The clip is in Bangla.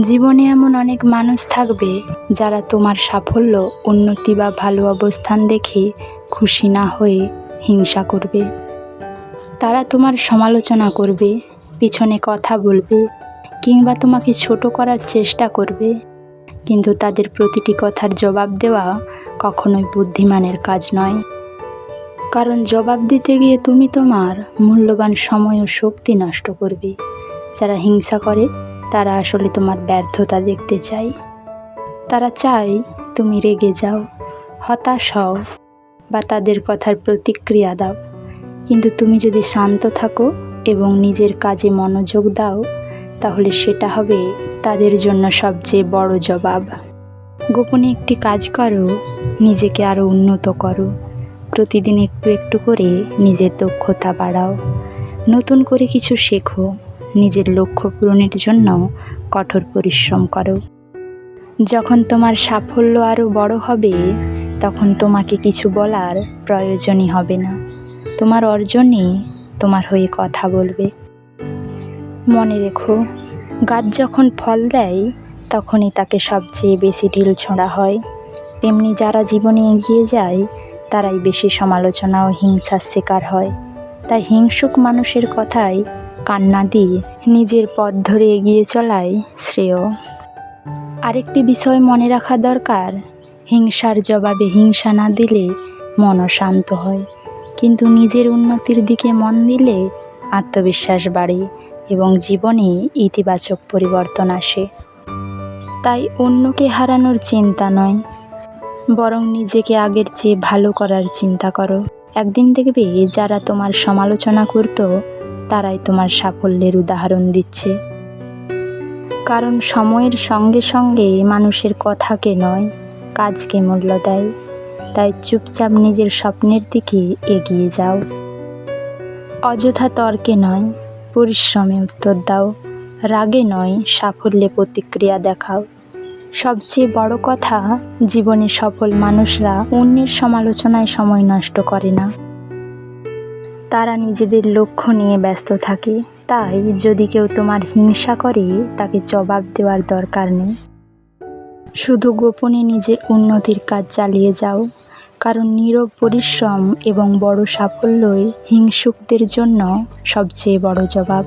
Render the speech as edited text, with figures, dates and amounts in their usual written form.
জীবনে এমন অনেক মানুষ থাকবে যারা তোমার সাফল্য, উন্নতি বা ভালো অবস্থান দেখে খুশি না হয়ে হিংসা করবে। তারা তোমার সমালোচনা করবে, পিছনে কথা বলবে কিংবা তোমাকে ছোট করার চেষ্টা করবে। কিন্তু তাদের প্রতিটি কথার জবাব দেওয়া কখনোই বুদ্ধিমানের কাজ নয়। কারণ জবাব দিতে গিয়ে তুমি তোমার মূল্যবান সময় ও শক্তি নষ্ট করবে। যারা হিংসা করে তারা আসলে তোমার ব্যর্থতা দেখতে চায়। তারা চায় তুমি রেগে যাও, হতাশ হও বা তাদের কথার প্রতিক্রিয়া দাও। কিন্তু তুমি যদি শান্ত থাকো এবং নিজের কাজে মনোযোগ দাও, তাহলে সেটা হবে তাদের জন্য সবচেয়ে বড় জবাব। গোপনে একটি কাজ করো, নিজেকে আরও উন্নত করো। প্রতিদিন একটু একটু করে নিজের দক্ষতা বাড়াও। নতুন করে কিছু শেখো। নিজের লক্ষ্য পূরণের জন্য কঠোর পরিশ্রম করো। যখন তোমার সাফল্য আরও বড় হবে, তখন তোমাকে কিছু বলার প্রয়োজনই হবে না। তোমার অর্জনই তোমার হয়ে কথা বলবে। মনে রেখো, গাছ যখন ফল দেয় তখনই তাকে সবচেয়ে বেশি ঢিল ছোঁড়া হয়। তেমনি যারা জীবনে এগিয়ে যায় তারাই বেশি সমালোচনা ও হিংসার শিকার হয়। তাই হিংসুক মানুষের কথায় কান না দিয়ে নিজের পথ ধরে এগিয়ে চলাই শ্রেয়। আরেকটি বিষয় মনে রাখা দরকার, হিংসার জবাবে হিংসা না দিলে মনও শান্ত হয়। কিন্তু নিজের উন্নতির দিকে মন দিলে আত্মবিশ্বাস বাড়ে এবং জীবনে ইতিবাচক পরিবর্তন আসে। তাই অন্যকে হারানোর চিন্তা নয়, বরং নিজেকে আগের চেয়ে ভালো করার চিন্তা করো। একদিন দেখবে যারা তোমার সমালোচনা করতো তারাই তোমার সাফল্যের উদাহরণ দিচ্ছে। কারণ সময়ের সঙ্গে সঙ্গে মানুষের কথাকে নয়, কাজকে মূল্য দেয়। তাই চুপচাপ নিজের স্বপ্নের দিকে এগিয়ে যাও। অযথা তর্কে নয়, পরিশ্রমে উত্তর দাও। রাগে নয়, সাফল্যে প্রতিক্রিয়া দেখাও। সবচেয়ে বড় কথা, জীবনে সফল মানুষরা অন্যের সমালোচনায় সময় নষ্ট করে না। তারা নিজেদের লক্ষ্য নিয়ে ব্যস্ত থাকে। তাই যদি কেউ তোমার হিংসা করে, তাকে জবাব দেওয়ার দরকার নেই। শুধু গোপনে নিজের উন্নতির কাজ চালিয়ে যাও। কারণ নীরব পরিশ্রম এবং বড় সাফল্যই হিংসুকদের জন্য সবচেয়ে বড় জবাব।